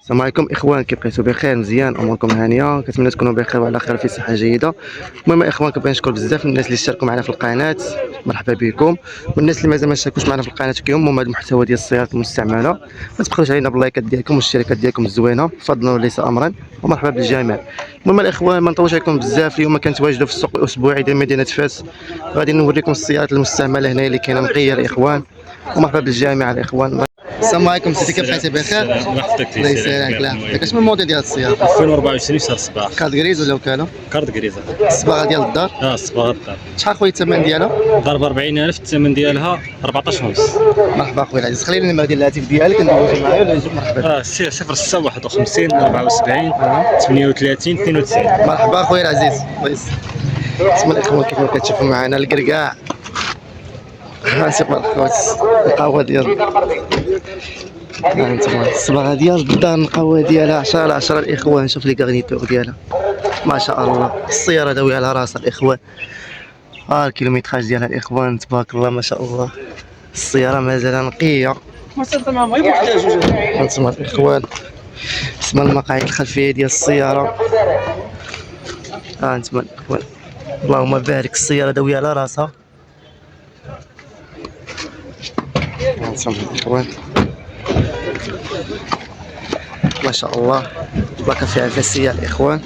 السلام عليكم اخوان، كيف بقيتوا؟ بخير؟ مزيان؟ اموركم هانيه؟ كنتمنى تكونوا بخير وعلى خير في صحه جيده. المهم اخوان، كنبغي نشكر بزاف الناس اللي اشتركوا معنا في القناه، مرحبا بكم. والناس اللي مازال ما اشتركوش معنا في القناه كيهم هذا المحتوى ديال السيارات المستعمله، ما تبخلوش علينا باللايكات ديالكم والاشتراكات ديالكم الزوينه فضلا وليس امرا، ومرحبا بالجميع. المهم الاخوان، ما نطولش عليكم بزاف، اليوم كنتواجدوا في السوق الاسبوعي ديال مدينه فاس، غادي نوريكم السيارات المستعمله هنا اللي كاينه نقيه الاخوان، ومرحبا بالجميع الاخوان. السلام عليكم سيدي، كيف بقيتي؟ بخير؟ الله يحفظك الله يسلمك. الله يحفظك. اش من الموديل ديال السيارة؟ 2024 شهر صباح. كارت غريز ولا وكالة؟ كارد كريزه. الصباغة ديال الدار؟ الصباغه الدار. شحال خويا الثمن ديالها؟ ضرب 40,000، الثمن ديالها 14 ونص. مرحبا خويا العزيز، خليني النمرة ديال الهاتف ديالك ندوزو معايا ولا نجيب؟ مرحبا. 06 51 74 38 92. مرحبا خويا العزيز، الله يسلمك. اسم الاخوان كيف ما كتشوفوا معنا الكركاع، ها سي مرحبا. القهوة ديال انتما الصباغة ديال الدار، القهوة ديالها 10 على 10 الاخوان. شوف لي كارنيتور ديالها ما شاء الله، السيارة داوية على راسها الاخوان. الكيلومتراج ديالها الاخوان تبارك الله ما شاء الله، السيارة مازال نقية. هانتوما الاخوان اسم المقاعد الخلفية ديال السيارة، هانتوما الاخوان اللهم بارك، السيارة داوية على راسها. هانتوما الاخوان ما شاء الله، باقا فيها فاسية الاخوان.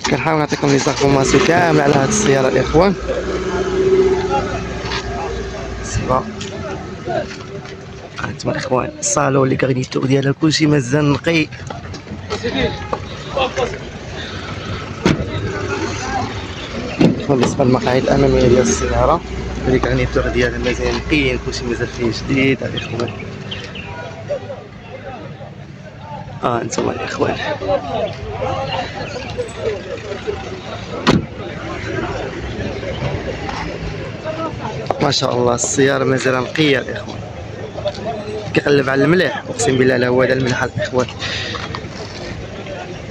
كنحاول نعطيكم لي زانفورماسيون كامل على هاد السيارة الاخوان. سبا هانتوما الاخوان الصالون لي كارنيتور ديالها كلشي مازال نقي. بالنسبه للمقاعد الاماميه ديال السياره، لي كارنيتور ديالها مازال نقيين، كلشي مازال فيه جديد الاخوان. انتما الاخوان ما شاء الله، السياره مازال نقيه الاخوان. كيقلب على المليح، اقسم بالله لا هو هذا الملح الاخوان،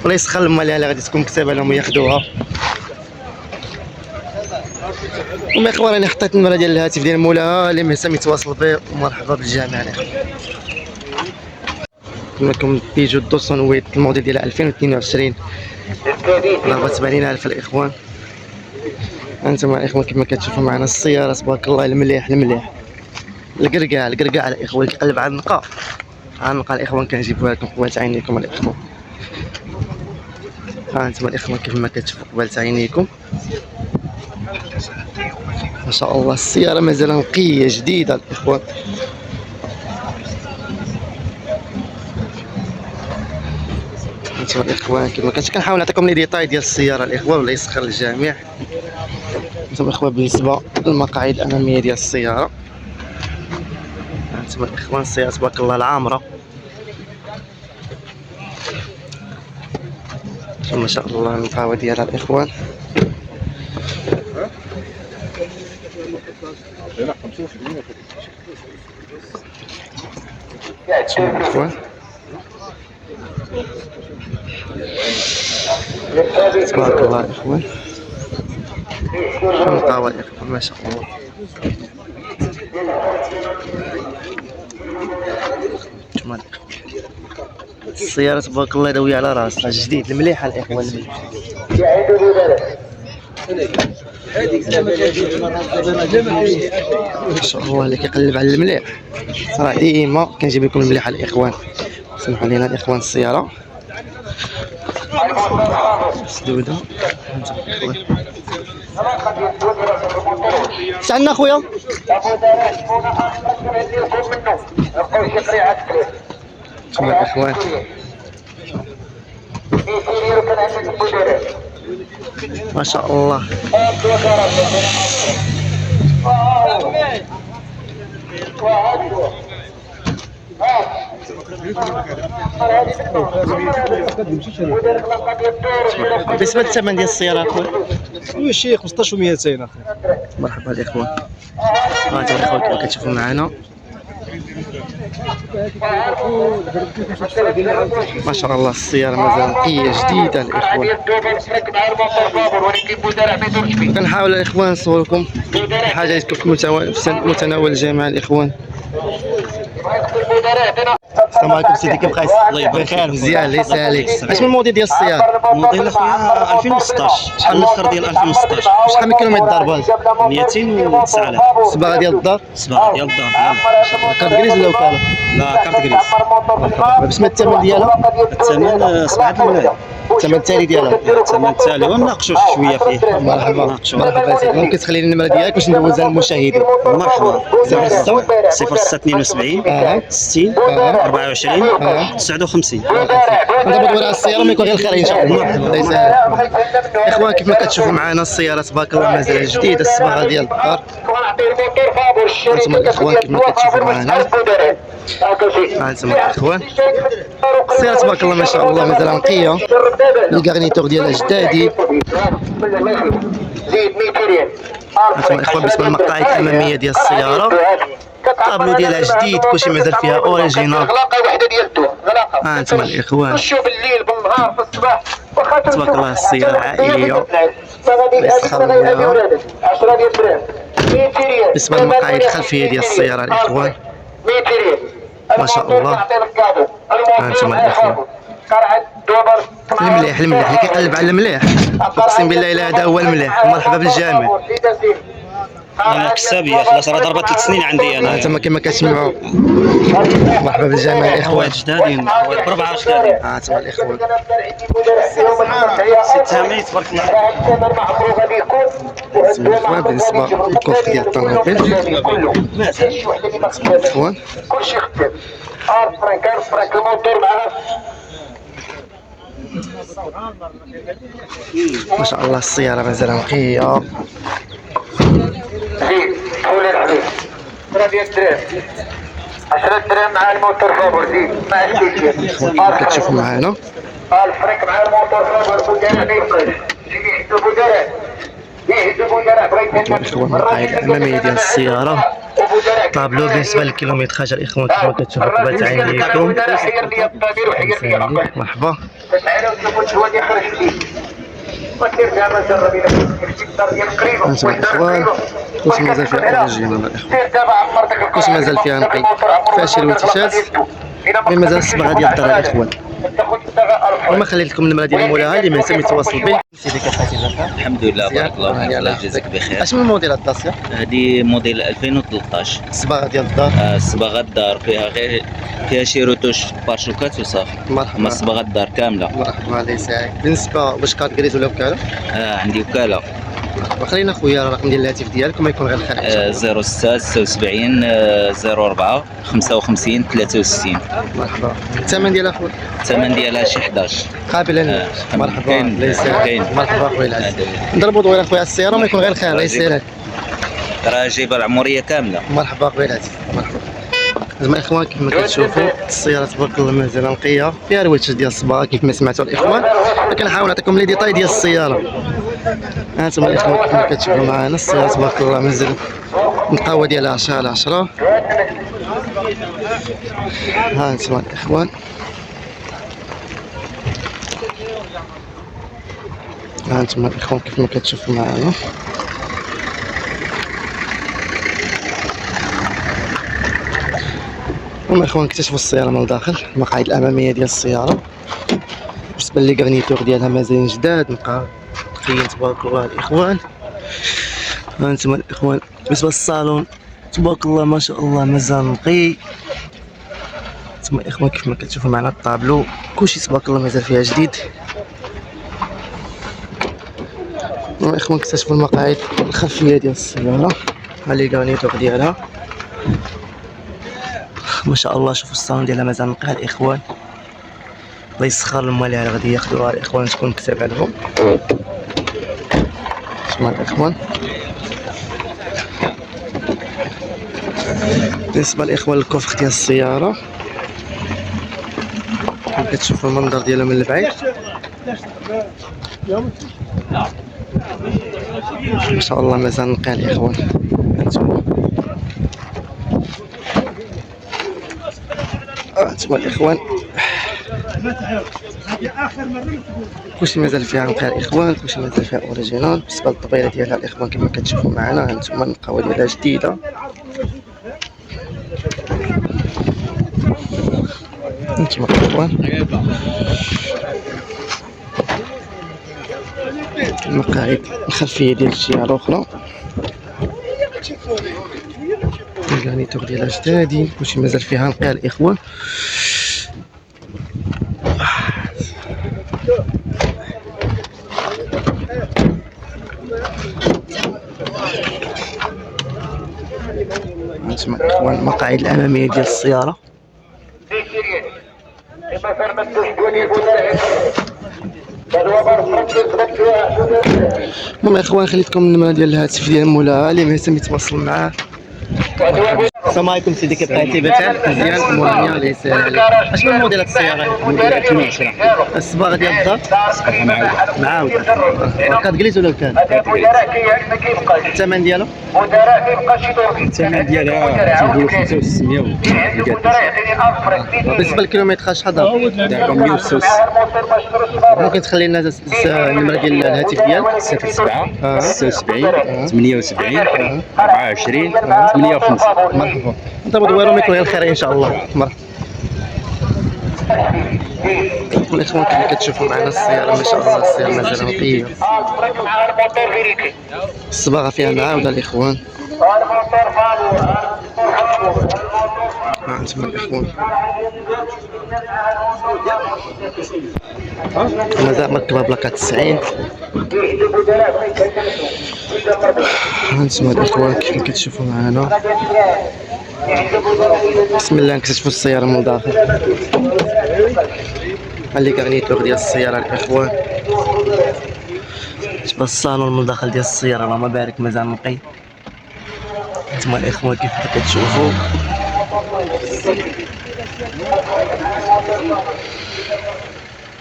ولا يسخر المال اللي غادي تكون مكتبه لهم ياخذوها. وما اخوان انا حطيت النمره ديال الهاتف ديال مولاها، اللي مهتم يتواصل به ومرحبا بالجميع الاخوان. لكم بيجو 208 الموديل ديال 2022 ضربة 80,000 الاخوان. انتم الاخوان كما كتشوفوا معنا السياره تبارك الله المليح المليح، الكركاع الاخوان كيقلب على النقا، على النقا الاخوان كنجيبوها لكم قبالة عينيكم الاخوان. انتم الاخوان كيف ما كتشوفوا قبالة عينيكم ما شاء الله، السياره مازال نقيه جديده الاخوان. انتما الاخوان كما كنحاول نعطيكم لي ديتاي ديال السياره الاخوان ولا يسخر الجميع. انتما الاخوان بالنسبه للمقاعد الاماميه ديال السياره، انتما الاخوان السياره تبارك الله العامره ما شاء الله، القهوه ديالها الاخوان. الاخوان تبارك الله الاخوان، شوف القهوه الاخوان ما شاء الله. السيارة تبارك الله داوية على راسها، جديد المليحة الاخوان المليح. ما شاء الله اللي كيقلب على المليح، صراحة ديما كنجيب لكم المليحة الاخوان. سمحوا لينا الاخوان السيارة مسدودة. سعنا خويا شوف الاخوان ما شاء الله. بالنسبة للثمن ديال السيارة اخويا شي 15 و200 اخويا. مرحبا الاخوان. انتم الاخوان كما كتشوفوا معنا ما شاء الله، السيارة مازال نقية جديدة الاخوان. كنحاول الاخوان نصور لكم حاجة تكون في متناول الجميع الاخوان. السلام عليكم سيدي، كيف بقيت؟ بخير مزيان، الله يسهلك. اش من الموديل ديال السيارة؟ موديل اخويا 2016 شحال الاخر ديال 2016 شحال من كيلومتر ضربة؟ 209,000 صباغة ديال الدار؟ صباغه ديال الدار ديالنا. كارت كريز ولا وكالة؟ لا كارت كريس. بسم الثمن ديالها؟ الثمن 7 الملايين. الثمن التالي ديالها؟ الثمن التالي ونناقشوا شويه فيه. مرحبا نناقشوا. مرحبا سيدي، ممكن تخلي لي النمرة ديالك باش ندوزها للمشاهدين؟ مرحبا. 06 06 60 24 59. ندبروا على السيارة ما يكون غير الخير ان شاء الله. الله يسهل. اخوان كيف ما كتشوفوا معنا السيارة تبارك الله مازال جديدة، الصباغة ديال الدار. هانتوما الاخوان كيف ما كتشوفوا معنا، هانتوما الاخوان السيارة تبارك الله ما شاء الله مازال نقية، الكارنيتور ديالها جدادي. هانتوما الاخوان بالنسبة للمقاعد الأمامية ديال السيارة، الطابلو ديالها جديد، كلشي مازال فيها اوريجينال. ها انتما الاخوان تبارك الله السيارة عائلية يسخر منها. بالنسبة للمقاعد الخلفية ديال السيارة الاخوان ما شاء الله. ها انتما الاخوان المليح المليح اللي كيقلب على المليح اقسم بالله الا هذا هو المليح. مرحبا بالجامع. انا كسابيه خلاص راه ضربت 3 سنين عندي انا. انتما كما كتسمعوا مرحبا بالجامع الاخوان. خوات جدادين خوات بربعه جدادين. ها انتما الاخوان ست عامين تبارك الله. الاخوان بالنسبه للكوفر ديال الطوموبيل الاخوان كلشي خدام فرانك الموتور معنا ما شاء الله السيارة مازال نقية. زيد حول الحبيب 10 ديال الدراهم 10 دراهم مع الموتور فابور زيد ما عنديش كما كتشوفوا معنا الفريق مع الموتور فابور بودارة ما يبقاش جيبي يهدو بودارة يهدو بودارة بغيت الاخوان المقاعد الاماميه ديال السياره، طابلو بالنسبه للكيلومتراج الاخوان كما كتشوفوا قبل عينيكم. مرحبا. انتم الاخوان كلشي مازال فيها اوريجينال الاخوان، كلشي مازال فيها نقي، فيها شي رويتيشات مي مازال الصباغه ديال الدار الاخوان. وما خليت لكم النمره ديال مولاها اللي مهتم يتواصل به. سيدي كيف حالك لاباس؟ الحمد لله بارك الله فيك الله يجازيك بخير. اش من موديل هاد الداسيا؟ هذه موديل 2013 الصباغه ديال الدار. صباغه الدار فيها غير فيها شي روتوش بارشوكات وصافي. مرحبا. اما صباغه الدار كامله. مرحبا الله يسعدك. بالنسبه واش كارت كريز ولا وكاله؟ عندي وكاله. خلينا خويا الرقم ديال الهاتف ديالك وما يكون غير الخير. 06 76 04 55 63. مرحبا. الثمن ديال اخويا؟ الثمن ديالها شي 11. قابلا. مرحبا كاين الله يسعدك. كاين. مرحبا خويا العزيز. نضربوا دويره اخويا على السياره وما يكون غير الخير. الله يسهلك. راه جايبه العمريه كامله. مرحبا خويا العزيز. مرحبا. زعما الاخوان كيف ما كتشوفوا السياره تبارك الله مازال نقيه، فيها رويتش ديال الصباغه كيف ما سمعتوا الاخوان، كنحاول نعطيكم لي ديتاي ديال السياره. هانتوما الاخوان كيف ما كتشوفوا معنا السياره تبارك الله مازال النقاوه ديالها 10 على 10. هانتوما الاخوان هانتوما الاخوان كيف ما كتشوفوا معنا هما اخوان اكتشفوا السياره من الداخل، المقاعد الاماميه ديال السياره بالنسبه لي كارنيتور ديالها مازال جداد نقيين تبارك الله الاخوان. هانتوما الاخوان بالنسبه للصالون تبارك الله ما شاء الله مازال نقي. هانتوما الاخوان كيف ما كتشوفوا معنا الطابلو كلشي تبارك الله مازال فيها جديد. هما الاخوان اكتشفوا المقاعد الخلفيه ديال السياره، ها لي كارنيتور ديالها ما شاء الله. شوفوا الصالون ديالها مازال نقي الاخوان، الله يسخر الموالي اللي غادي ياخذوها الاخوان تكون مكتب عليهم. شوفوا الاخوان بالنسبه للاخوان الكوفر ديال السياره كتشوفوا المنظر ديالها من البعيد ما شاء الله مازال نقي الاخوان. هانتوما الاخوان كلشي مازال فيها نقي الاخوان، كلشي مازال فيها اوريجينال. بالنسبه للطبيله ديالها الاخوان كما كتشوفوا معنا هانتوما النقاوه ديالها جديده. انتما الاخوان المقاعد الخلفيه ديال الجهه الاخرى، الكارنيتور ديالها جدادين، كلشي مازال فيها نقي الاخوان. انتما الاخوان المقاعد الاماميه ديال السياره. المهم اخوان خليتكم النمره ديال الهاتف ديال مولاها اللي مهتم يتواصل معاه. السلام عليكم سيدي، كيف حالتي؟ بخير مزيان مورانيا الله يسهل عليك. اشنو الموديل هاد السياره؟ موديل 2010. الصباغه ديال الدار صباغه معاوده. كانت جليز ولا كان؟ الثمن ديالو؟ الثمن ديالها تيقولوا 6500 بالنسبه للكيلومتراج شحال دابا 166. ممكن تخلي لنا النمره ديال الهاتف ديالك؟ 07 76 78 24 58. مرحبا، انت بدويرهم يكون غير الخير ان شاء الله. مرحبا. الاخوان كما كتشوفوا معنا السياره ما شاء الله السياره مازال نقيه، الصباغه فيها معاوده الاخوان. انتما الاخوان مازال مركبه بلاكه 90. انتما الاخوان كيف كتشوفوا معنا، بسم الله نكتشفوا السياره من الداخل. هاللي كارنيتور ديال السياره الاخوان، شوف الصالون من الداخل ديال السياره اللهم بارك مازال نقي. انتما الاخوان كيف كتشوفوا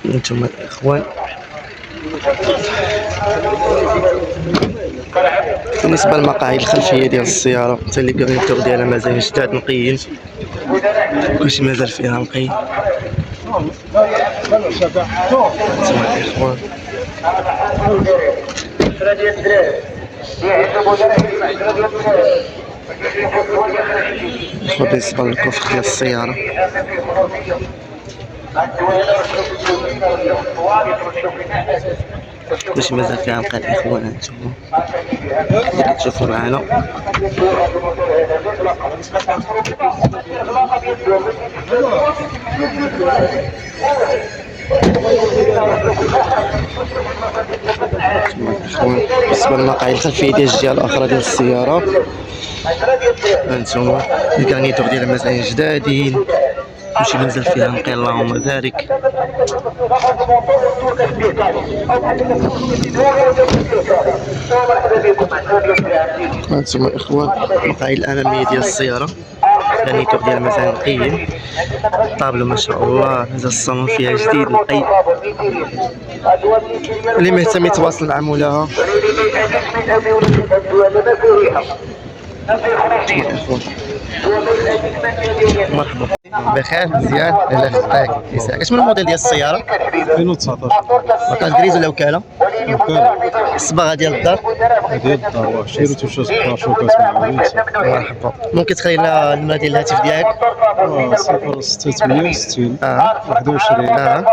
انتما الاخوان. بالنسبه للمقاعد الخلفيه ديال السياره حتى اللي كارنيتور ديالها مازال جداد نقيين، كلشي مازال فيها نقي. انتما الاخوان بالنسبه للكفر ديال السياره باش مازال فيها نقي الاخوان. هانتوما اللي كتشوفوا معنا بالنسبه للمقاعد الخلفيه ديال الجهه الاخرى ديال السياره، هانتوما الكارنيتور ديالها مازال جدادين، كلشي مازال فيها نقي اللهم بارك. هانتوما الاخوان المقاعد الاماميه ديال السياره، الكارنيتور ديالها مازال نقيين، الطابلو ما شاء الله مازال الصالون فيها جديد نقي. اللي مهتم يتواصل مع مولاها. مرحبا بخير مزيان الله يخليك يسعدك. اش من الموديل ديال السياره؟ 2019. كانت جريز ولا وكاله؟ وكاله الصباغه ديال الدار؟ ديال الدار واه شيروتو 16 وكاس معاوده. مرحبا، ممكن تخلي لنا النمره ديال الهاتف ديالك؟ 0668 21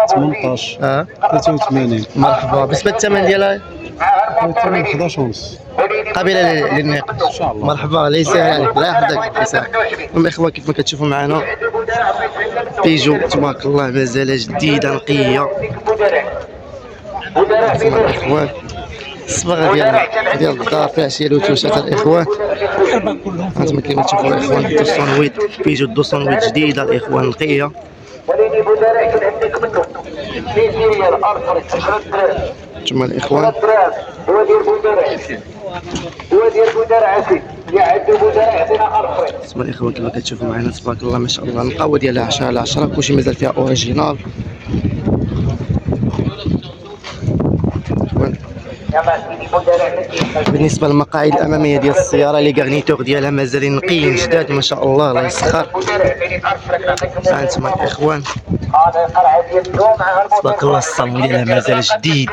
18 83. مرحبا. بالنسبه للثمن ديالها؟ الثمن 11 ونص. قابله للنقاش ان شاء الله. مرحبا الله يسهل عليك الله يحفظك يسعدك. المهم اخوان كيف ما كتشوفوا معنا بيجو تبارك الله مازال جديده نقيه. الاخوان الصباغه ديال الدار فيها شي لوتوشات الاخوان. هانتوما كيما تشوفوا الاخوان 208 بيجو 208 جديده الاخوان نقيه. انتما الاخوان هو ديال بودار عسي يعد بودار عندنا ارفري. اسمع الاخوان كما كتشوفوا معنا تبارك الله ما شاء الله النقاوه ديالها 10 على 10 كلشي مازال فيها اوريجينال. بالنسبه للمقاعد الاماميه ديال السياره لي كارنيتور ديالها مازالين نقيين جداد ما شاء الله الله يسخر. هانتوما الاخوان تبارك الله الصالون ديالها مازال جديد،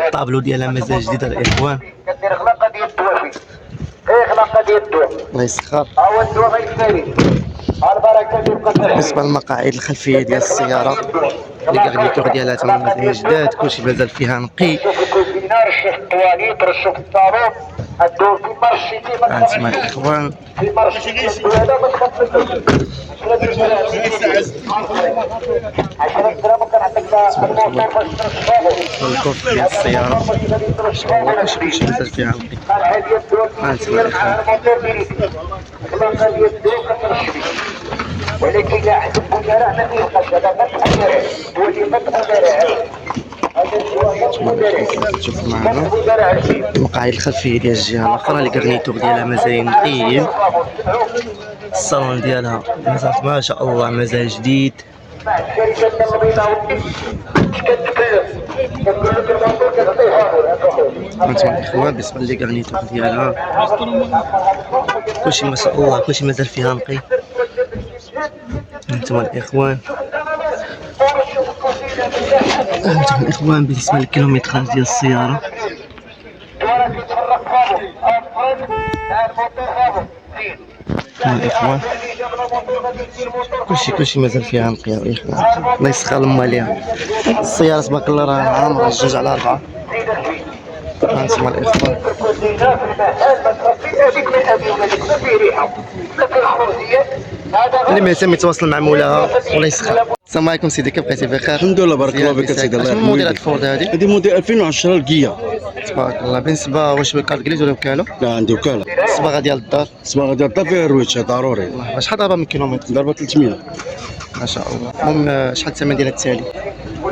الطابلو ديالها مازال جديد الاخوان. اغلق يده الله يسخر. او الدواء ما يشتري البركه يبقى بالنسبه للمقاعد الخلفيه ديال السياره لي كارنيتور ديالها تما مازال جداد، كلشي مازال فيها نقي. الكوزينه رشوا الطواليت رشوا في الصالون الدور كيما رشيتي ما هانتوما الاخوان كيما رشيتي هذا ما تخففش 10 درهم كنعطيك الموتور باش ترشفوه الكوف ديال السياره كلشي مازال فيها نقي. هانتوما الاخوان ولكن لا عند المدراء ما فيهاش هذا ما تأثر ولي ما تأثر تشوفوا معنا المقاعد الخلفيه ديال الجهه الاخرى لي كارنيتور ديالها مازال نقيين. الصالون ديالها مازال ما شاء الله مازال جديد. الشركات البيضاء كتكلف كتقول لك الموتور كتعطيها هانتوما الاخوان بالنسبه لي كارنيتور ديالها كلشي ما شاء الله كلشي مازال فيها نقي. هانتوما الاخوان هانتوما الاخوان بالنسبه للكيلومتراج ديال السياره الاخوان كلشي مازال فيها نقي يا اخوان. الله يسخر لما ليها السياره تبارك الله راه عامره 2 على 4. هانتوما الاخوان اللي مهتم يتواصل مع مولاها والله يسخر. السلام عليكم سيدي، كيف بقيتي بخير؟ الحمد لله بارك الله فيك سيدي. الله شنو يرحمه. موديل هاد الفورد هادي؟ هذه موديل 2010 الكيا. تبارك الله. بالنسبه واش بكارت كليز ولا وكاله؟ لا عندي وكاله. الصباغه ديال الدار الصباغه ديال الدار فيها الرويتشه ضروري. شحال ضربه من كيلومتر؟ ضربه 300. ما شاء الله. المهم شحال الثمن ديال التالي؟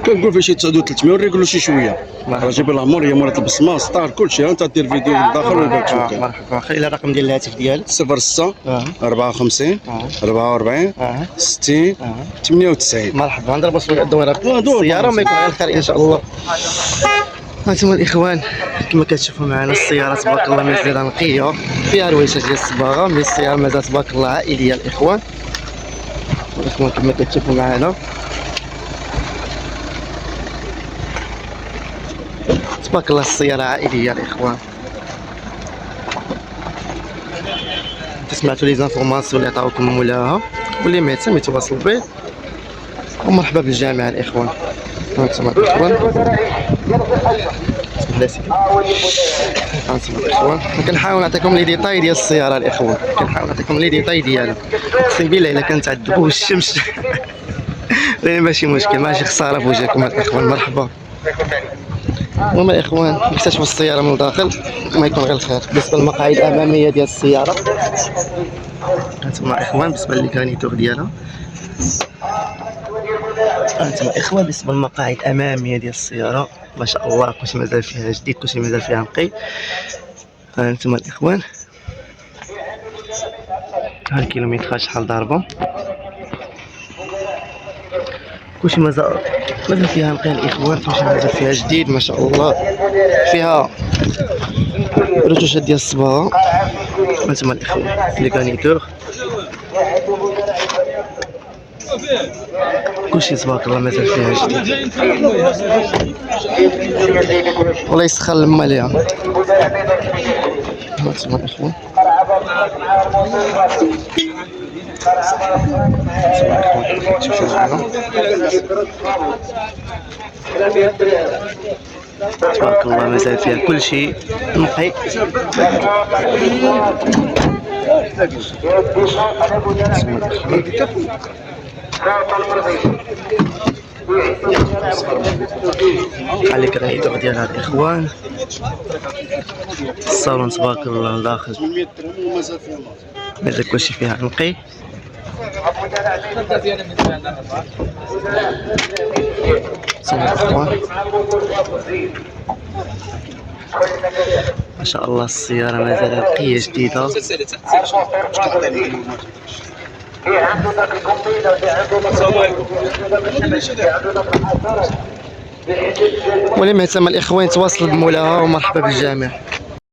كنقول فيه شي 300 ونريقلو شي شويه. مرحبا. راه جيب العمر هي مرات البصمه ستار كلشي انت دير فيديو من الداخل ويبان تشوف. مرحبا. خلي الرقم ديال الهاتف ديالك. 06 اه 54 اه 44 اه 60 اه 98. مرحبا. نضربوا شويه الدويره دور. السياره وما يكون على الخير ان شاء الله. هانتوما الاخوان كما كتشوفوا معنا السياره تبارك الله مازال نقيه، فيها رويشه ديال الصباغه، مي السياره مازال تبارك الله عائليه الاخوان. الاخوان كما كتشوفوا معنا تبارك الله السياره عائليه الاخوان. سمعتوا لي زانفورماسيون اللي عطاوكم مولاها واللي مهتم يتواصل به. ومرحبا بالجميع الاخوان. هانتوما الاخوان اسمح لي سيدي. هانتوما الاخوان كنحاول نعطيكم لي ديتاي ديال السياره الاخوان، كنحاول نعطيكم لي ديتاي ديالها. اقسم بالله الا كانت عذبوا الشمس لا ماشي مشكل، ماشي خساره في وجهكم الاخوان. مرحبا. المهم الاخوان نكتشفوا السياره من الداخل ما يكون غير الخير. بالنسبه للمقاعد الاماميه ديال السياره هانتوما الاخوان بالنسبه للكارنيتور ديالها. هانتوما الاخوان بالنسبه للمقاعد الاماميه ديال السياره ما شاء الله كلشي مازال فيها جديد، كلشي مازال فيها نقي. هانتوما الاخوان ها الكيلومتراج شحال ضاربه، كلشي مازال فيها نقي الاخوان، كلشي مازال فيها جديد ما شاء الله. فيها رتوشه ديال الصباغه. هانتوما الاخوان لي كارنيتور كلشي تبارك الله مازال فيها جديد. والله يسخر لما ليها. هانتوما الاخوان شوفوا معنا تبارك الله مازال فيها كلشي نقي. على الكارنيتور ديالها الاخوان. الصالون تبارك الله داخل مازال كلشي فيها نقي. ما شاء الله السيارة مازال نقية جديدة. ولي مهتم الاخوان تواصلوا بمولاها ومرحبا بالجميع.